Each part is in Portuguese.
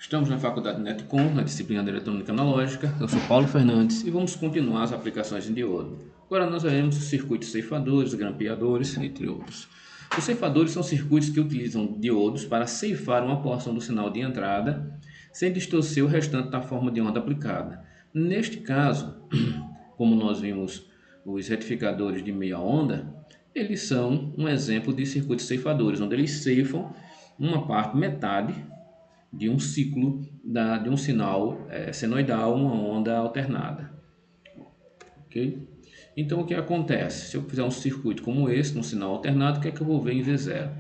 Estamos na Faculdade Netcom, na disciplina de Eletrônica Analógica. Eu sou Paulo Fernandes e vamos continuar as aplicações em diodo. Agora nós veremos os circuitos ceifadores, grampeadores, entre outros. Os ceifadores são circuitos que utilizam diodos para ceifar uma porção do sinal de entrada sem distorcer o restante da forma de onda aplicada. Neste caso, como nós vimos os retificadores de meia onda, eles são um exemplo de circuitos ceifadores, onde eles ceifam uma parte, metade, de um ciclo de um sinal senoidal, uma onda alternada. Ok? Então, o que acontece? Se eu fizer um circuito como esse, num sinal alternado, o que é que eu vou ver em V0?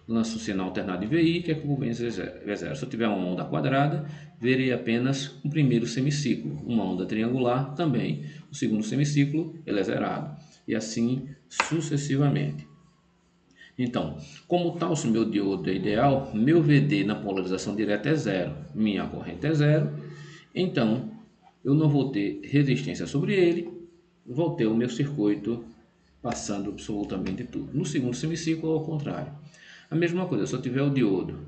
Lanço o sinal alternado em VI, o que é que eu vou ver em V0? Se eu tiver uma onda quadrada, verei apenas um primeiro semiciclo. Uma onda triangular, também. O segundo semiciclo, ele é zerado. E assim sucessivamente. Então, como tal, se meu diodo é ideal, meu VD na polarização direta é zero, minha corrente é zero, então eu não vou ter resistência sobre ele, vou ter o meu circuito passando absolutamente tudo. No segundo semiciclo, ao contrário. A mesma coisa, se eu tiver o diodo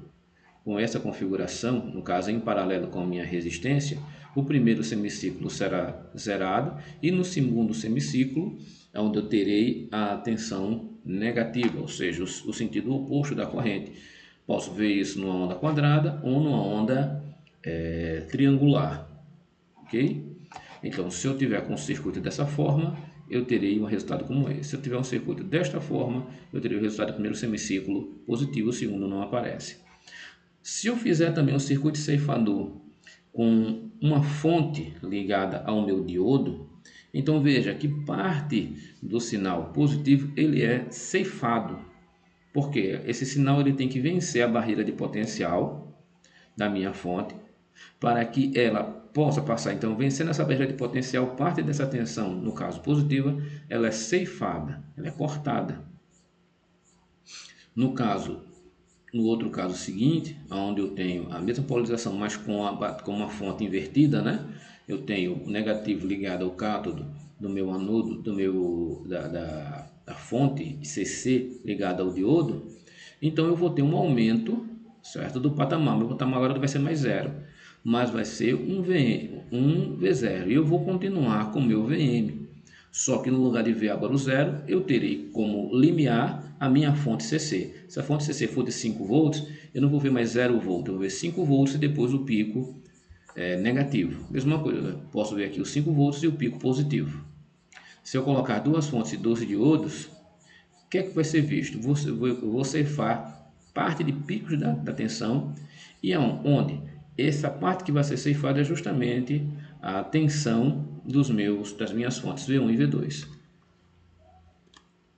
com essa configuração, no caso em paralelo com a minha resistência, o primeiro semiciclo será zerado e no segundo semiciclo é onde eu terei a tensão negativa, ou seja, o sentido oposto da corrente. Posso ver isso numa onda quadrada ou numa onda triangular, ok? Então, se eu tiver com um circuito dessa forma, eu terei um resultado como esse. Se eu tiver um circuito desta forma, eu terei o resultado do primeiro semiciclo positivo, o segundo não aparece. Se eu fizer também um circuito ceifador com uma fonte ligada ao meu diodo, então veja que parte do sinal positivo ele é ceifado, porque esse sinal ele tem que vencer a barreira de potencial da minha fonte para que ela possa passar. Então, vencendo essa barreira de potencial, parte dessa tensão, no caso positiva, ela é ceifada, ela é cortada. No outro caso seguinte, onde eu tenho a mesma polarização, mas com uma fonte invertida, né? Eu tenho o negativo ligado ao cátodo do meu anodo, da fonte CC ligada ao diodo, então eu vou ter um aumento, certo, do patamar. Meu patamar agora vai ser mais zero, mas vai ser um V0, e eu vou continuar com o meu VM. Só que no lugar de ver agora o zero, eu terei como limiar a minha fonte CC. Se a fonte CC for de 5 volts, eu não vou ver mais 0 volts, eu vou ver 5 volts e depois o pico negativo. Mesma coisa, posso ver aqui os 5 volts e o pico positivo. Se eu colocar duas fontes de 12 diodos, o que é que vai ser visto? Eu vou ceifar parte de picos da tensão, e onde essa parte que vai ser ceifada é justamente a tensão das minhas fontes V1 e V2.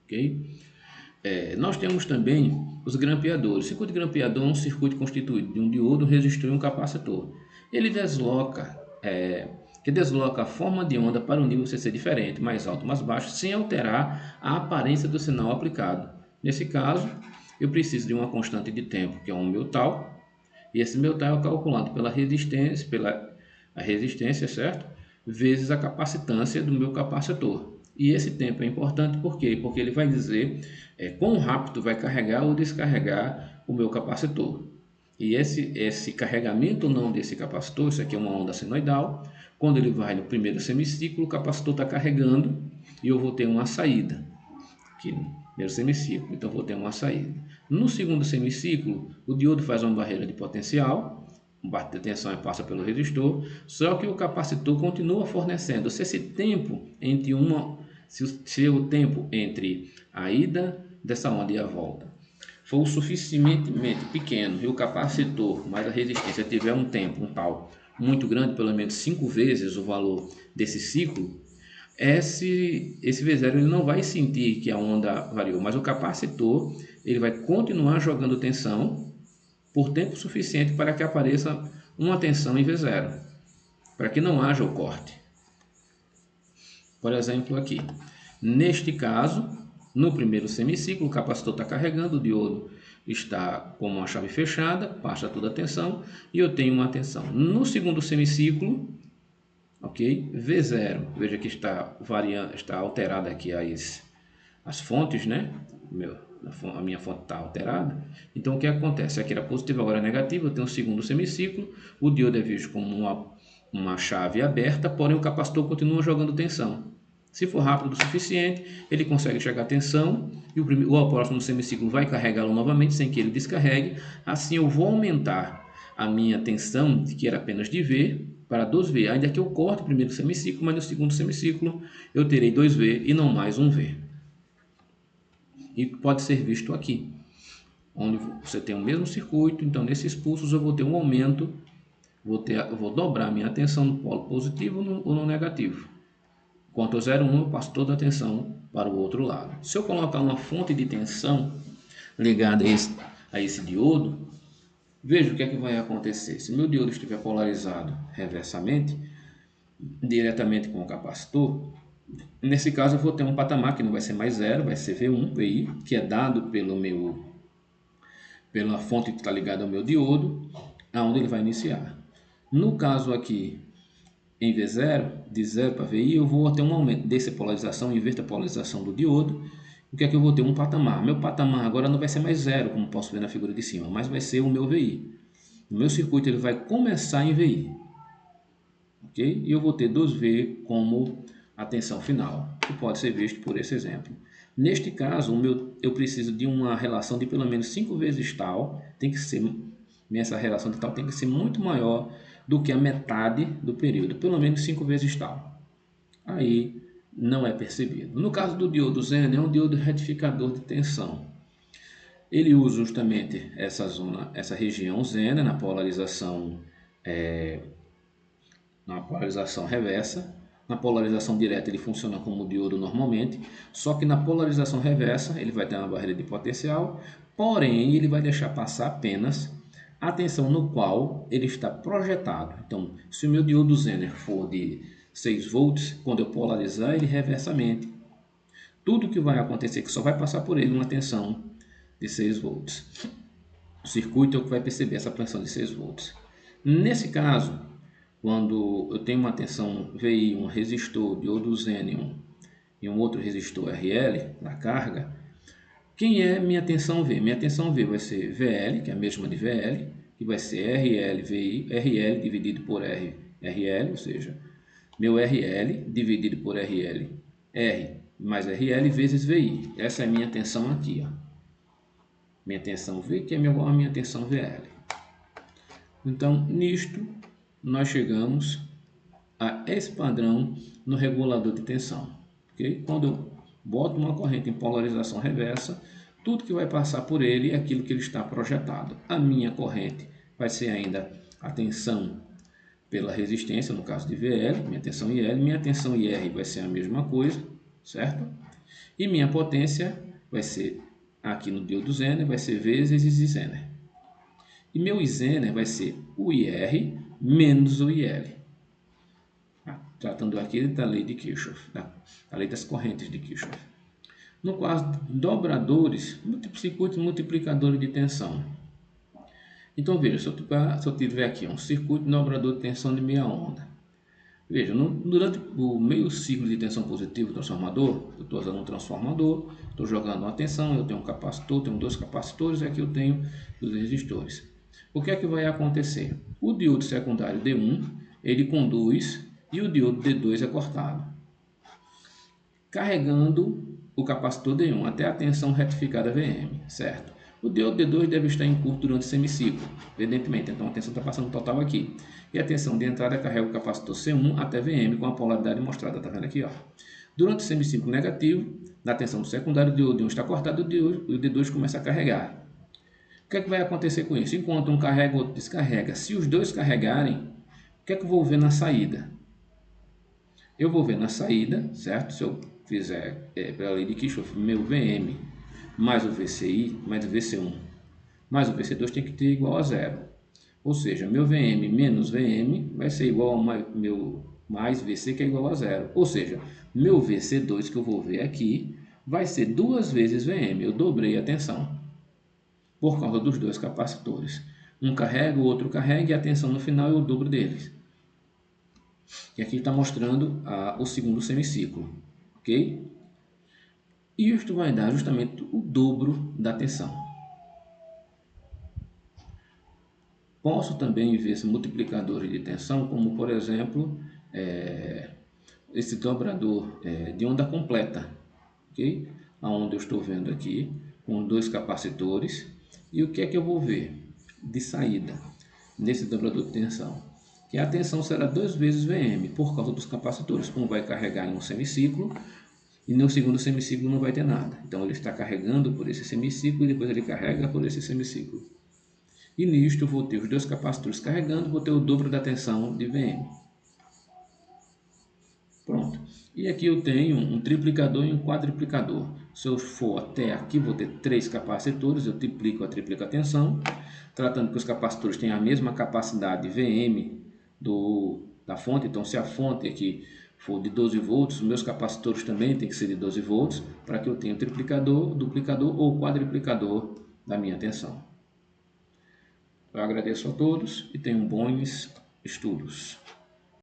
Ok? Nós temos também os grampeadores. O circuito de grampeador é um circuito constituído de um diodo, um resistor e um capacitor. Ele desloca a forma de onda para um nível CC diferente, mais alto, mais baixo, sem alterar a aparência do sinal aplicado. Nesse caso, eu preciso de uma constante de tempo, que é um meu tal, e esse meu tal é calculado pela resistência, certo? Vezes a capacitância do meu capacitor. E esse tempo é importante por quê? Porque ele vai dizer quão rápido vai carregar ou descarregar o meu capacitor. E esse carregamento ou não desse capacitor, isso aqui é uma onda senoidal, quando ele vai no primeiro semiciclo, o capacitor está carregando e eu vou ter uma saída. Aqui no primeiro semiciclo, então vou ter uma saída. No segundo semiciclo, o diodo faz uma barreira de potencial, a tensão passa pelo resistor, só que o capacitor continua fornecendo. Se esse tempo entre o tempo entre a ida dessa onda e a volta for o suficientemente pequeno e o capacitor mais a resistência tiver um tempo, um tal, muito grande, pelo menos 5 vezes o valor desse ciclo, esse V0 ele não vai sentir que a onda variou, mas o capacitor ele vai continuar jogando tensão por tempo suficiente para que apareça uma tensão em V0, para que não haja o corte. Por exemplo, aqui, neste caso, no primeiro semiciclo, o capacitor está carregando, o diodo está com uma chave fechada, passa toda a tensão e eu tenho uma tensão. No segundo semiciclo, ok, V0, veja que está variando, está alterada aqui as fontes, né? a minha fonte está alterada. Então o que acontece? Aqui era positivo, agora é negativo, eu tenho o segundo semiciclo, o diodo é visto como uma chave aberta, porém o capacitor continua jogando tensão. Se for rápido o suficiente, ele consegue chegar à tensão e o próximo semiciclo vai carregá-lo novamente sem que ele descarregue. Assim eu vou aumentar a minha tensão, que era apenas de V, para 2V. Ainda que eu corte o primeiro semiciclo, mas no segundo semiciclo eu terei 2V e não mais 1V. E pode ser visto aqui, onde você tem o mesmo circuito. Então nesses pulsos eu vou ter um aumento, eu vou dobrar a minha tensão no polo positivo ou no negativo. Enquanto eu 0,1 eu passo toda a tensão para o outro lado. Se eu colocar uma fonte de tensão ligada a esse diodo, veja o que é que vai acontecer. Se meu diodo estiver polarizado reversamente, diretamente com o capacitor, nesse caso eu vou ter um patamar que não vai ser mais 0, vai ser V1, VI, que é dado pela fonte que está ligada ao meu diodo, aonde ele vai iniciar. No caso aqui, em V0, de 0 para VI, eu vou ter um aumento dessa polarização, inverta a polarização do diodo. O que é que eu vou ter? Um patamar. Meu patamar agora não vai ser mais 0, como posso ver na figura de cima, mas vai ser o meu VI. O meu circuito ele vai começar em VI. Okay? E eu vou ter 2V como a tensão final, que pode ser visto por esse exemplo. Neste caso, eu preciso de uma relação de pelo menos 5 vezes tal, essa relação de tal tem que ser muito maior do que a metade do período, pelo menos 5 vezes tal. Aí não é percebido. No caso do diodo Zener, é um diodo retificador de tensão. Ele usa justamente essa região Zener na polarização reversa. Na polarização direta ele funciona como diodo normalmente, só que na polarização reversa ele vai ter uma barreira de potencial, porém ele vai deixar passar apenas a tensão no qual ele está projetado. Então, se o meu diodo Zener for de 6 volts, quando eu polarizar ele reversamente, tudo que vai acontecer é que só vai passar por ele uma tensão de 6 volts. O circuito é o que vai perceber essa tensão de 6 volts. Nesse caso, quando eu tenho uma tensão VI, um resistor diodo Zener e um outro resistor RL na carga, quem é minha tensão V? Minha tensão V vai ser VL, que é a mesma de VL, que vai ser RL, VI, RL dividido por RL, ou seja, meu RL dividido por RL, R mais RL vezes VI. Essa é a minha tensão aqui, ó. Minha tensão V, que é igual a minha tensão VL. Então, nisto, nós chegamos a esse padrão no regulador de tensão. Okay? Quando eu boto uma corrente em polarização reversa, tudo que vai passar por ele é aquilo que ele está projetado. A minha corrente vai ser ainda a tensão pela resistência, no caso de VL, minha tensão IL, minha tensão IR vai ser a mesma coisa, certo? E minha potência vai ser, aqui no diodo Zener, vai ser V vezes I Zener. E meu I Zener vai ser o IR menos o IL. Tratando aqui da lei de Kirchhoff, da lei das correntes de Kirchhoff. No caso de dobradores, circuitos multiplicadores de tensão. Então veja, se eu tiver aqui um circuito dobrador de tensão de meia onda. Veja, durante o meio ciclo de tensão positiva do transformador, eu estou usando um transformador, estou jogando uma tensão, eu tenho um capacitor, tenho 2 capacitores e aqui eu tenho 2 resistores. O que é que vai acontecer? O diodo secundário D1, ele conduz e o diodo D2 é cortado, carregando o capacitor D1 até a tensão retificada VM, certo? O diodo D2 deve estar em curto durante o semiciclo, evidentemente, então a tensão está passando total aqui. E a tensão de entrada carrega o capacitor C1 até VM com a polaridade mostrada, tá vendo aqui, ó. Durante o semiciclo negativo, na tensão do secundário, o diodo D1 está cortado e o D2 começa a carregar. O que é que vai acontecer com isso? Enquanto um carrega, o outro descarrega. Se os dois carregarem, o que é que eu vou ver na saída? Eu vou ver na saída, certo? Se eu fizer pela lei de Kirchhoff, meu VM mais o VCI, mais o VC1, mais o VC2 tem que ter igual a 0. Ou seja, meu VM menos VM vai ser igual a meu mais VC, que é igual a 0. Ou seja, meu VC2 que eu vou ver aqui vai ser 2 vezes VM. Eu dobrei a tensão por causa dos 2 capacitores. Um carrega, o outro carrega e a tensão no final é o dobro deles. E aqui está mostrando o segundo semiciclo, ok? E isto vai dar justamente o dobro da tensão. Posso também ver esse multiplicador de tensão, como por exemplo, esse dobrador de onda completa, ok? Onde eu estou vendo aqui, com dois capacitores. E o que é que eu vou ver de saída nesse dobrador de tensão? Que a tensão será 2 vezes Vm, por causa dos capacitores. Um vai carregar em um semiciclo, e no segundo semiciclo não vai ter nada. Então ele está carregando por esse semiciclo e depois ele carrega por esse semiciclo. E nisto eu vou ter os dois capacitores carregando, vou ter o dobro da tensão de Vm. Pronto. E aqui eu tenho um triplicador e um quadriplicador. Se eu for até aqui, vou ter 3 capacitores, eu triplico a triplica tensão, tratando que os capacitores têm a mesma capacidade Vm da fonte. Então, se a fonte aqui for de 12 volts, os meus capacitores também têm que ser de 12 volts, para que eu tenha o triplicador, duplicador ou quadriplicador da minha tensão. Eu agradeço a todos e tenham bons estudos.